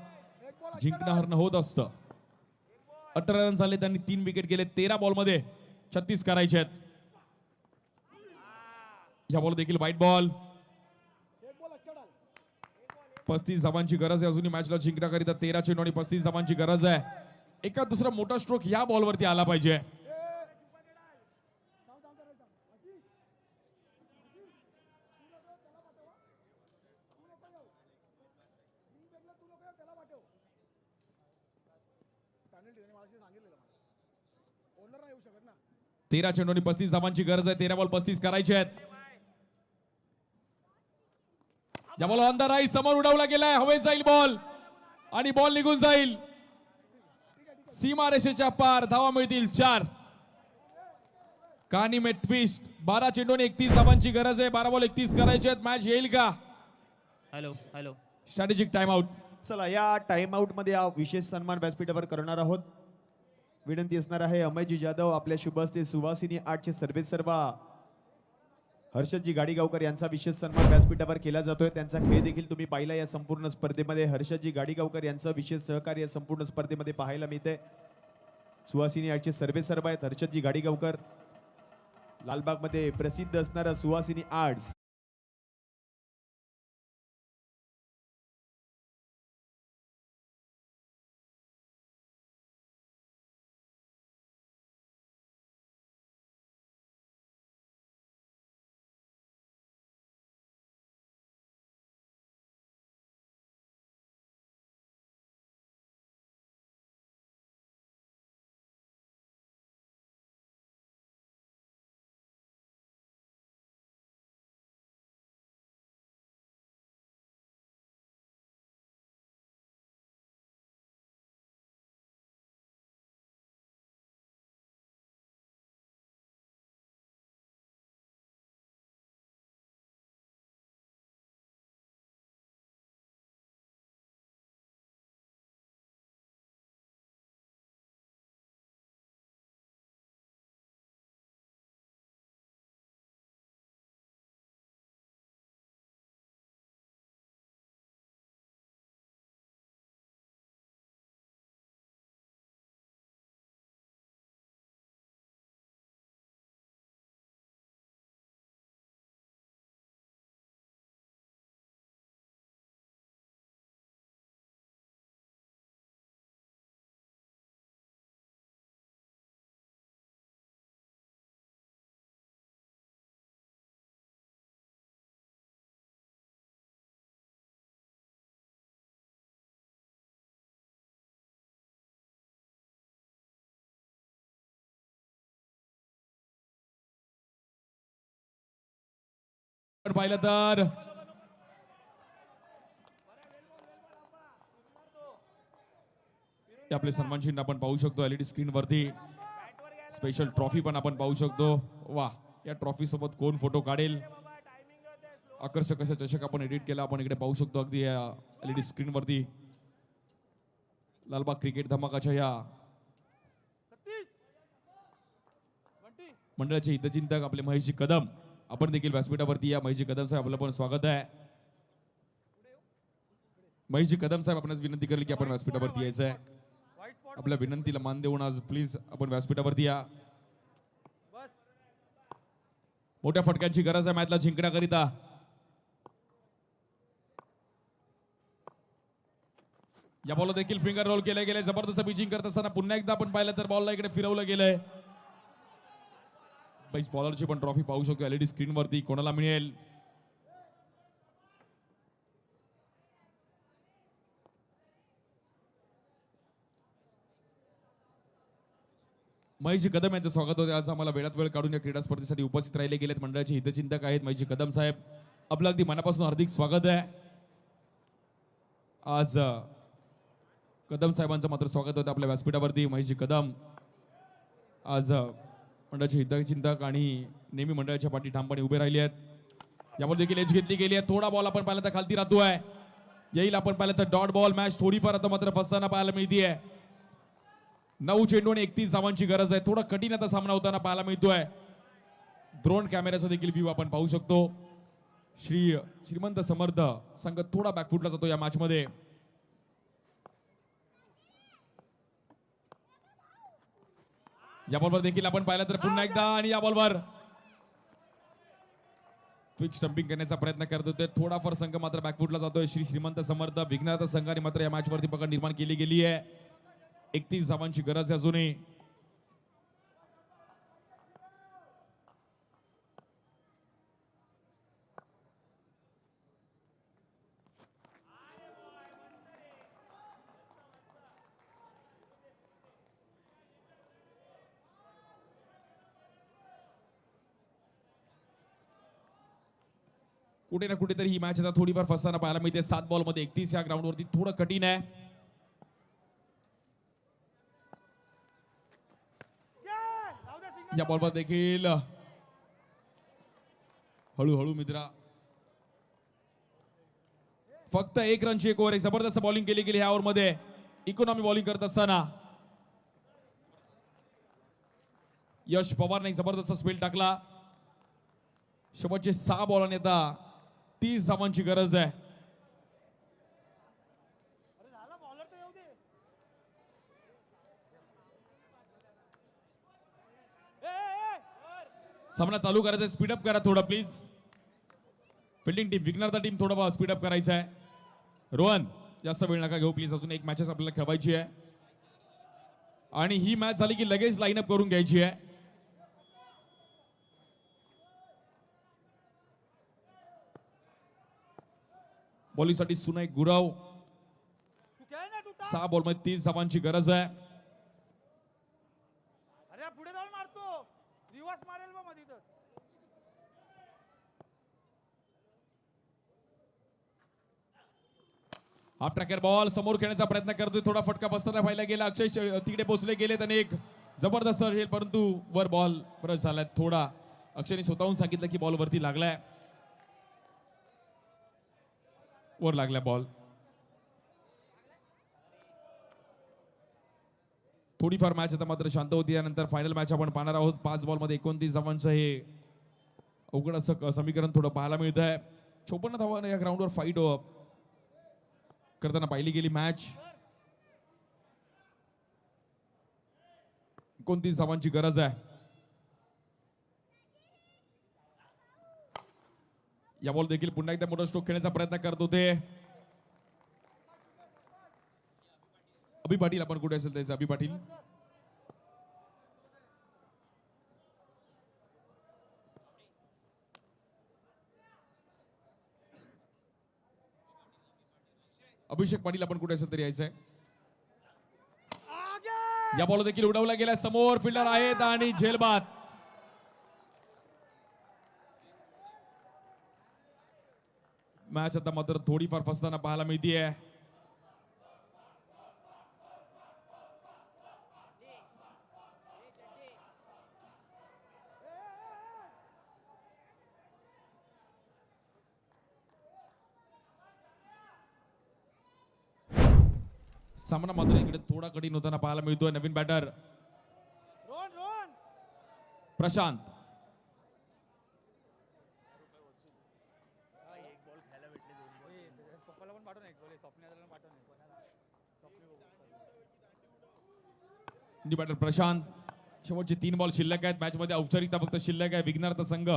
जिंकणं हरणं होत असतं. 18 रन झाले, त्यांनी 3 विकेट गेले. 13 बॉलमध्ये 36 करायचे आहेत. या बॉल देखील व्हाईट बॉल. एक बॉल अच्छा डाल. 35 धावांची गरज आहे अजूनही मॅचला जिंकण्याकरिता. 13 चेंडू आणि 35 धावांची गरज आहे. एका दुसरा मोठा स्ट्रोक या बॉलवरती आला पाहिजे. पेनल्टी त्याने मला सांगितलेलं मला. ओनर नाही येऊ शकत ना. 13 चेंडू आणि 35 धावांची गरज आहे. 13 बॉल 35 करायचे आहेत. या बॉल ऑन द राईट समोर उडवला गेलाय. हवेत जाईल बॉल आणि बॉल निघून जाईल सीमा रेषेच्या पार. धावा मिळतील 4. कहाणी में ट्विस्ट. 12 चेंडू आणि 31 धावांची गरज आहे. 12 बॉल 31 करायचे आहेत. मॅच येईल का? Hello hello. Strategic time out. चला या टाइम आउट मध्ये हा विशेष सन्मान व्यासपीठावर करणार आहोत. विनंती असणार आहे अमयजी जाधव आपल्या शुभ हस्ते सुवासिनी 8चे सर्वे सर्वा हर्षदजी गाडीगावकर यांचा विशेष सन्मान व्यासपीठावर केला जातोय. त्यांचा खेळ देखील तुम्ही पाहिला या संपूर्ण स्पर्धेमध्ये. हर्षदजी गाडीगावकर यांचं विशेष सहकार्य संपूर्ण स्पर्धेमध्ये पाहायला मिळते. सुवासिनी 8चे सर्वे सर्व आहेत हर्षदजी गाडीगावकर. लालबागमध्ये प्रसिद्ध असणारा सुवासिनी आर्ट्स आपण पाहिलं तर हे आपले सन्मान चिन्ह आपण पाहू शकतो एलईडी स्क्रीन वरती. स्पेशल ट्रॉफी पण आपण पाहू शकतो. वा, या ट्रॉफी सोबत कोण फोटो काढेल, आकर्षक असं चषक आपण एडिट केला आपण इकडे पाहू शकतो अगदी या एलईडी स्क्रीन वरती. लालबाग क्रिकेट धमाकाच्या या मंडळाचे हितचिंतक आपले महेशजी कदम आपण देखील व्यासपीठावरती या. महेशजी कदम साहेब आपलं पण स्वागत आहे. महेशजी कदम साहेब आपणास विनंती करेल की आपण व्यासपीठावरती यायचं आहे. आपल्या विनंतीला मान देऊन आज प्लीज आपण व्यासपीठावरती या. मोठ्या फटक्यांची गरज आहे मॅचला जिंकण्याकरिता. या बॉल देखील फिंगर रोल केले गेले. जबरदस्त पिचिंग करत असताना पुन्हा एकदा आपण पाहिलं तर बॉलला इकडे फिरवलं गेलंय. बेस्ट बॉलरची पण ट्रॉफी पाहू शकतो एलईडी स्क्रीन वरती. कोणाला मिळेल, महेशजी कदम यांचं स्वागत होते. आज आम्हाला वेळात वेळ काढून या क्रीडा स्पर्धेसाठी उपस्थित राहिले गेलेत. मंडळाचे हितचिंतक आहेत महेशजी कदम साहेब, आपलं अगदी मनापासून हार्दिक स्वागत आहे. आज कदम साहेबांचं मात्र स्वागत होतं आपल्या व्यासपीठावरती. महेशजी कदम आज मंडळाचे हितचिंतक आणि नेहमी मंडळाच्या पाठी ठामपणे उभे राहिले आहेत. यावर देखील एज घेतली गेली आहे. थोडा बॉल आपण पाहिला तर खालती राहतोय, येईल आपण पाहिलं तर डॉट बॉल. मॅच थोडीफार आता मात्र फसताना पाहायला मिळतीये. 9 चेंडू आणि 31 धावांची गरज आहे. थोडा कठीण आता सामना होताना पाहायला मिळतोय. ड्रोन कॅमेऱ्याचा देखील व्ह्यू आपण पाहू शकतो. श्रीमंत समर्थ संघ थोडा बॅकफुटला जातो या मॅच मध्ये. या बॉलवर देखील आपण पाहिलं तर पुन्हा एकदा आणि या बॉलवर क्विक स्टंपिंग करण्याचा प्रयत्न करत होते. थोडाफार संघ मात्र बॅकफुटला जातोय. श्रीमंत समर्थ विघ्नार्थ संघाने मात्र या मॅच वरती पकड निर्माण केली गेली आहे. 31 धावांची गरज आहे अजूनही. कुठे ना कुठेतरी ही मॅच आता थोडीफार फसताना पाहायला मिळते. 7 बॉल मध्ये 31 या ग्राउंड वरती थोडं कठीण आहे. या बॉलवर देखील हळूहळू मित्रा फक्त 1 रनची एक ओव्हर. जबरदस्त बॉलिंग केली गेली ह्या ओव्हर मध्ये. इकॉनॉमी बॉलिंग करत असताना यश पवारने जबरदस्त स्पेल टाकला. शेवटचे 6 बॉल आणि आता 30 धावांची गरज आहे. सामना चालू करायचा, स्पीडअप करा थोडं प्लीज. फिल्डिंग टीम, विघ्नर्ता टीम थोडं स्पीडअप करायचं आहे. रोहन जास्त वेळ नका घेऊ प्लीज. अजून एक मॅचेस आपल्याला खेळवायची आहे आणि ही मॅच झाली की लगेच लाईनअप करून घ्यायची आहे. बॉलिंगसाठी सुनाई गुराव. 6 बॉल मध्ये 30 धावांची गरज आहे. अरे पुढे जाऊन मारतो, रिवर्स मारेल बा मध्ये तर. हाफ ट्रॅकर बॉल समोर खेळण्याचा प्रयत्न करतोय. थोडा फटका बसताना पाहिला गेला. अक्षय तिकडे पोहोचले गेलेत आणि एक जबरदस्त खेळ, परंतु वर बॉल परत झालाय. थोडा अक्षयने स्वतःहून सांगितलं की बॉल वरती लागलाय, वर लागलाय बॉल. थोडीफार मॅच आता मात्र शांत होती. यानंतर फायनल मॅच आपण पाहणार आहोत. 5 बॉल मध्ये 29 धावांचं हे अवघड असं समीकरण थोडं पाहायला मिळत आहे. 54 धावांना या ग्राउंडवर फाईट करताना पाहिली गेली मॅच. 29 धावांची गरज आहे. या बॉल देखील पुन्हा एकदा मोठा स्ट्रोक खेळण्याचा प्रयत्न करत होते. अभि पाटील आपण कुठे असेल त्याचं. अभि पाटील अभिषेक पाटील आपण कुठे असेल तरी यायचंय. या बॉल देखील उडवला गेला. समोर फिल्डर आहेत आणि झेलबाद. मॅच आता मात्र थोडीफार फसताना पाहायला मिळतीये. सामना मात्र इकडे थोडा कठीण होताना पाहायला मिळतोय. नवीन बॅटर रोहन रोहन प्रशांत. पप्पाला पण पाठवून एक बोले स्वप्नाला पाठवून न्यू बॅटर प्रशांत. शेवटचे 3 बॉल शिल्लक आहेत. मॅच मध्ये औपचारिकता फक्त शिल्लक आहे. विघ्नार्थ संघ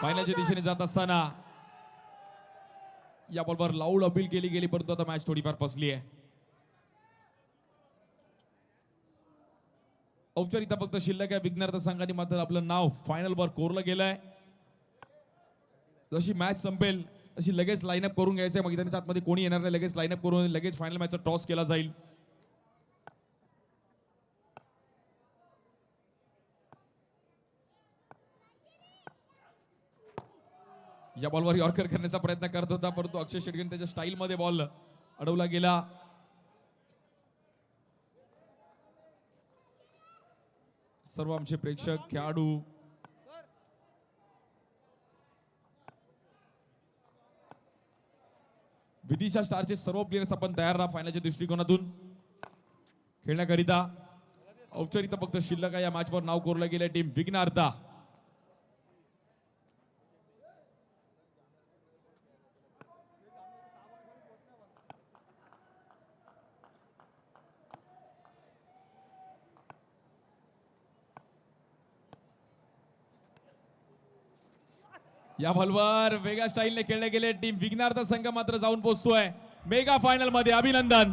फायनलच्या दिशेने जात असताना या बॉलवर लाऊड अपील केली गेली, परंतु आता मॅच थोडीफार फसली आहे. औपचारिकता फक्त शिल्लक आहे. विघ्नार्थ संघाने मात्र आपलं नाव फायनल वर कोरलं गेलंय. जशी मॅच संपेल तशी लगेच लाईनअप करून घ्यायचंय. मैदानाच्या आतमध्ये कोणी येणार नाही. लगेच लाईनअप करून लगेच फायनल मॅचचा टॉस केला जाईल. या बॉलवर यॉर्कर करण्याचा प्रयत्न करत होता, परंतु अक्षय शेटगन त्याच्या स्टाईल मध्ये बॉल अडवला गेला. सर्व आमचे प्रेक्षक, खेळाडू विदिशा स्टारचे सर्व प्लेयर्स आपण तयार राहा फायनलच्या दृष्टिकोनातून खेळण्याकरिता. औपचारिकता फक्त शिल्लक आहे. या मॅचवर नाव कोरलं गेलं टीम विघ्नार्था. या बॉलवर वेगळ्या स्टाईलने खेळले गेले. टीम विघ्नार्थ संघ मात्र जाऊन पोहोचतोय मेगा फायनल मध्ये. अभिनंदन.